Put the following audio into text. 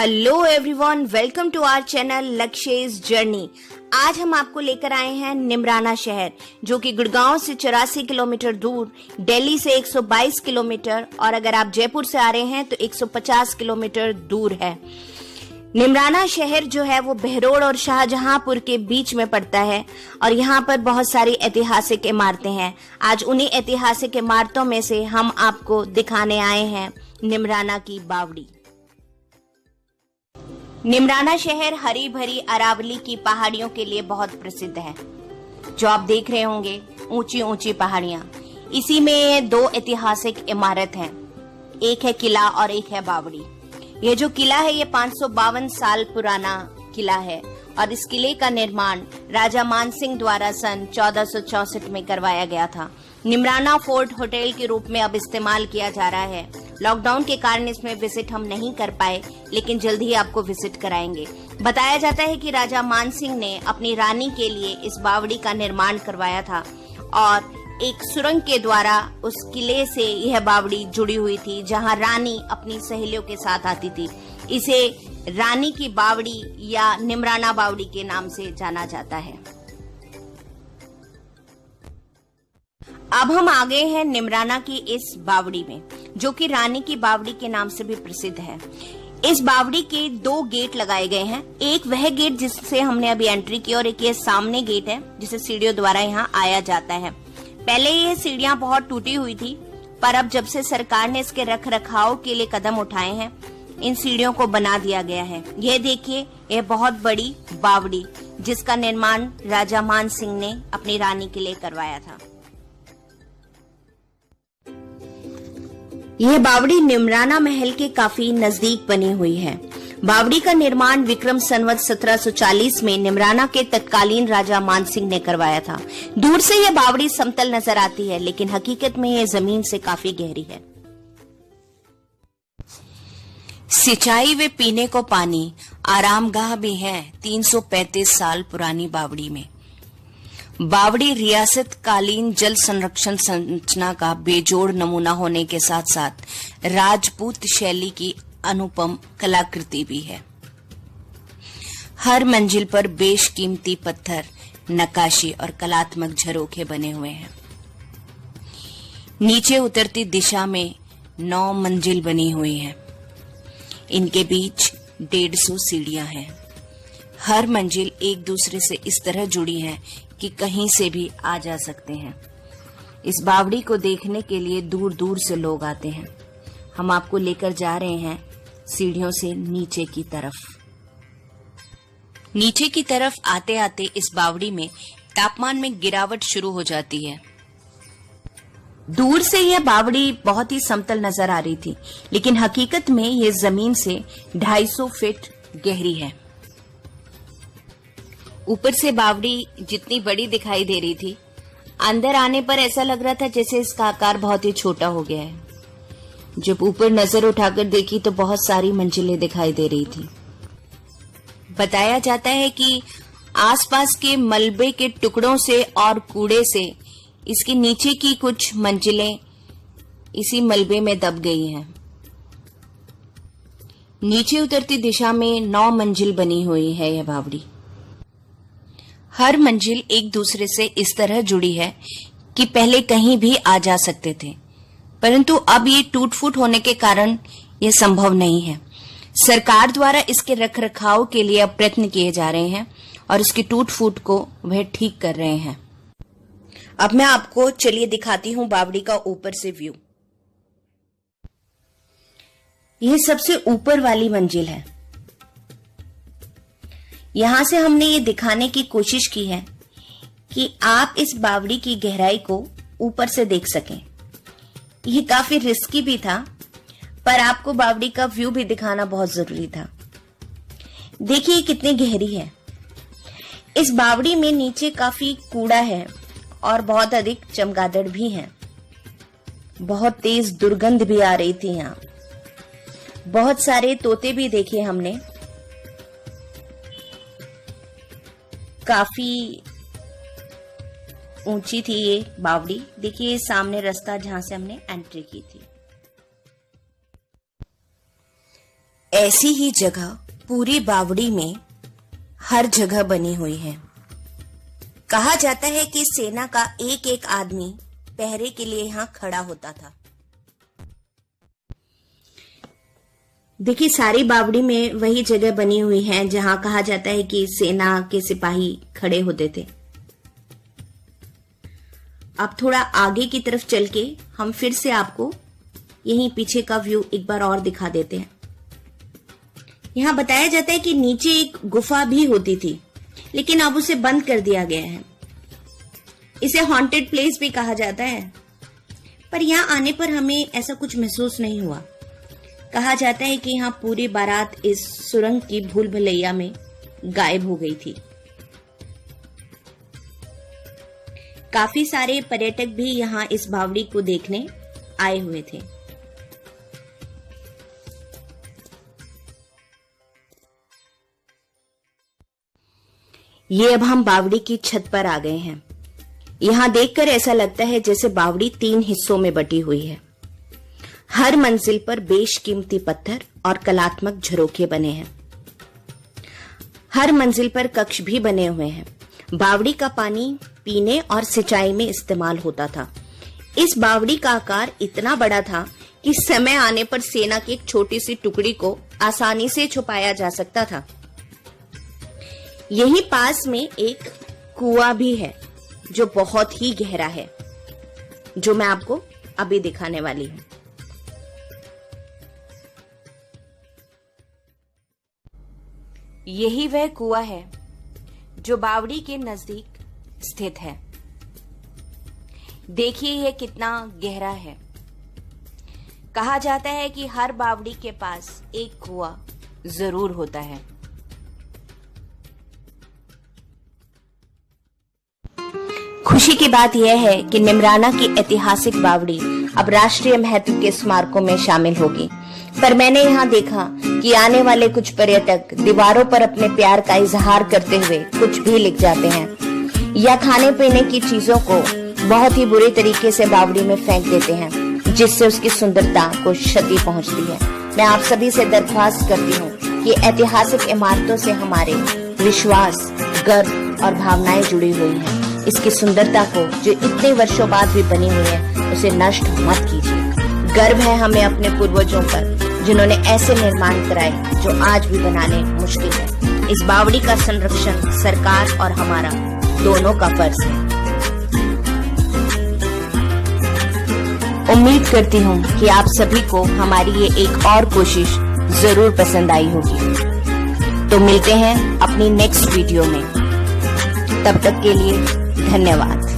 Hello everyone, welcome to our channel Lakshya's journey. आज हम आपको लेकर आए हैं निमराना शहर, जो कि गुड़गांव से 84 किलोमीटर दूर, दिल्ली से 122 किलोमीटर और अगर आप जयपुर से आ रहे हैं तो 150 किलोमीटर दूर है। निमराना शहर जो है वो बहरोड और शाहजहांपुर के बीच में पड़ता है और यहाँ पर बहुत सारी ऐतिहासिक इमारतें हैं। आज उन्हीं ऐतिहासिक इमारतों में से हम आपको दिखाने आए हैं निमराना की बावड़ी। निमराना शहर हरी भरी अरावली की पहाड़ियों के लिए बहुत प्रसिद्ध है। जो आप देख रहे होंगे ऊंची ऊंची पहाड़ियां, इसी में दो ऐतिहासिक इमारत हैं, एक है किला और एक है बावड़ी। ये जो किला है ये 552 साल पुराना किला है और इस किले का निर्माण राजा मानसिंह द्वारा सन 1464 में करवाया गया था। निमराना फोर्ट होटल के रूप में अब इस्तेमाल किया जा रहा है। लॉकडाउन के कारण इसमें विजिट हम नहीं कर पाए, लेकिन जल्द ही आपको विजिट कराएंगे। बताया जाता है कि राजा मानसिंह ने अपनी रानी के लिए इस बावड़ी का निर्माण करवाया था और एक सुरंग के द्वारा उस किले से यह बावड़ी जुड़ी हुई थी, जहां रानी अपनी सहेलियों के साथ आती थी। इसे रानी की बावड़ी या निमराना बावड़ी के नाम से जाना जाता है। अब हम आ गए हैं निमराना की इस बावड़ी में, जो कि रानी की बावड़ी के नाम से भी प्रसिद्ध है। इस बावड़ी के दो गेट लगाए गए हैं, एक वह गेट जिससे हमने अभी एंट्री की और एक ये सामने गेट है जिसे सीढ़ियों द्वारा यहाँ आया जाता है। पहले ये सीढ़ियां बहुत टूटी हुई थी, पर अब जब से सरकार ने इसके रख रखाव के लिए कदम उठाए हैं, इन सीढ़ियों को बना दिया गया है। यह देखिए, यह बहुत बड़ी बावड़ी जिसका निर्माण राजा मान सिंह ने अपनी रानी के लिए करवाया था। यह बावड़ी निमराना महल के काफी नजदीक बनी हुई है। बावड़ी का निर्माण विक्रम संवत 1740 में निमराना के तत्कालीन राजा मानसिंह ने करवाया था। दूर से यह बावड़ी समतल नजर आती है, लेकिन हकीकत में यह जमीन से काफी गहरी है। सिंचाई व पीने को पानी आरामगाह भी है 335 साल पुरानी बावड़ी में। बावड़ी रियासत कालीन जल संरक्षण संरचना का बेजोड़ नमूना होने के साथ साथ राजपूत शैली की अनुपम कलाकृति भी है। हर मंजिल पर बेशकीमती पत्थर, नक्काशी और कलात्मक झरोखे बने हुए हैं। नीचे उतरती दिशा में 9 मंजिल बनी हुई है। इनके बीच 150 सीढ़ियां हैं। हर मंजिल एक दूसरे से इस तरह जुड़ी है कि कहीं से भी आ जा सकते हैं। इस बावड़ी को देखने के लिए दूर दूर से लोग आते हैं। हम आपको लेकर जा रहे हैं सीढ़ियों से नीचे की तरफ। नीचे की तरफ आते आते इस बावड़ी में तापमान में गिरावट शुरू हो जाती है। दूर से यह बावड़ी बहुत ही समतल नजर आ रही थी, लेकिन हकीकत में यह जमीन से 250 फीट गहरी है। ऊपर से बावड़ी जितनी बड़ी दिखाई दे रही थी, अंदर आने पर ऐसा लग रहा था जैसे इसका आकार बहुत ही छोटा हो गया है। जब ऊपर नजर उठाकर देखी तो बहुत सारी मंजिलें दिखाई दे रही थी। बताया जाता है कि आसपास के मलबे के टुकड़ों से और कूड़े से इसके नीचे की कुछ मंजिलें इसी मलबे में दब गई हैं। नीचे उतरती दिशा में 9 मंजिल बनी हुई है यह बावड़ी। हर मंजिल एक दूसरे से इस तरह जुड़ी है कि पहले कहीं भी आ जा सकते थे, परंतु अब ये टूट फूट होने के कारण यह संभव नहीं है। सरकार द्वारा इसके रखरखाव के लिए अब प्रयत्न किए जा रहे हैं और इसकी टूट फूट को वह ठीक कर रहे हैं। अब मैं आपको चलिए दिखाती हूँ बावड़ी का ऊपर से व्यू। यह सबसे ऊपर वाली मंजिल है। यहां से हमने ये दिखाने की कोशिश की है कि आप इस बावड़ी की गहराई को ऊपर से देख सकें। ये काफी रिस्की भी था, पर आपको बावड़ी का व्यू भी दिखाना बहुत जरूरी था। देखिए कितनी गहरी है। इस बावड़ी में नीचे काफी कूड़ा है और बहुत अधिक चमगादड़ भी हैं। बहुत तेज दुर्गंध भी आ रही थी यहाँ। बहुत सारे तोते भी देखे हमने। काफी ऊंची थी ये बावड़ी। देखिए सामने रास्ता जहां से हमने एंट्री की थी। ऐसी ही जगह पूरी बावड़ी में हर जगह बनी हुई है। कहा जाता है कि सेना का एक एक आदमी पहरे के लिए यहाँ खड़ा होता था। देखिए, सारी बावड़ी में वही जगह बनी हुई है जहां कहा जाता है कि सेना के सिपाही खड़े होते थे। अब थोड़ा आगे की तरफ चल के हम फिर से आपको यहीं पीछे का व्यू एक बार और दिखा देते हैं। यहाँ बताया जाता है कि नीचे एक गुफा भी होती थी, लेकिन अब उसे बंद कर दिया गया है। इसे हॉन्टेड प्लेस भी कहा जाता है, पर यहाँ आने पर हमें ऐसा कुछ महसूस नहीं हुआ। कहा जाता है कि यहाँ पूरी बारात इस सुरंग की भूल भुलैया में गायब हो गई थी। काफी सारे पर्यटक भी यहाँ इस बावड़ी को देखने आए हुए थे। ये अब हम बावड़ी की छत पर आ गए हैं। यहाँ देखकर ऐसा लगता है जैसे बावड़ी 3 हिस्सों में बटी हुई है। हर मंजिल पर बेशकीमती पत्थर और कलात्मक झरोखे बने हैं। हर मंजिल पर कक्ष भी बने हुए हैं। बावड़ी का पानी पीने और सिंचाई में इस्तेमाल होता था। इस बावड़ी का आकार इतना बड़ा था कि समय आने पर सेना की एक छोटी सी टुकड़ी को आसानी से छुपाया जा सकता था। यहीं पास में एक कुआं भी है जो बहुत ही गहरा है, जो मैं आपको अभी दिखाने वाली हूं। यही वह कुआं है जो बावड़ी के नजदीक स्थित है। देखिए यह कितना गहरा है। कहा जाता है कि हर बावड़ी के पास एक कुआं जरूर होता है। खुशी की बात यह है कि निमराना की ऐतिहासिक बावड़ी अब राष्ट्रीय महत्व के स्मारकों में शामिल होगी। पर मैंने यहाँ देखा कि आने वाले कुछ पर्यटक दीवारों पर अपने प्यार का इजहार करते हुए कुछ भी लिख जाते हैं या खाने पीने की चीजों को बहुत ही बुरे तरीके से बावड़ी में फेंक देते हैं, जिससे उसकी सुंदरता को क्षति पहुंचती है। मैं आप सभी से दरख्वास्त करती हूँ कि ऐतिहासिक इमारतों से हमारे विश्वास, गर्व और भावनाएं जुड़ी हुई हैं। इसकी सुंदरता को जो इतने वर्षों बाद भी बनी हुई है, उसे नष्ट मत कीजिए। गर्व है हमें अपने पूर्वजों पर, जिन्होंने ऐसे निर्माण कराए जो आज भी बनाने मुश्किल है। इस बावड़ी का संरक्षण सरकार और हमारा दोनों का फर्ज है। उम्मीद करती हूँ कि आप सभी को हमारी ये एक और कोशिश जरूर पसंद आई होगी। तो मिलते हैं अपनी नेक्स्ट वीडियो में। तब तक के लिए धन्यवाद।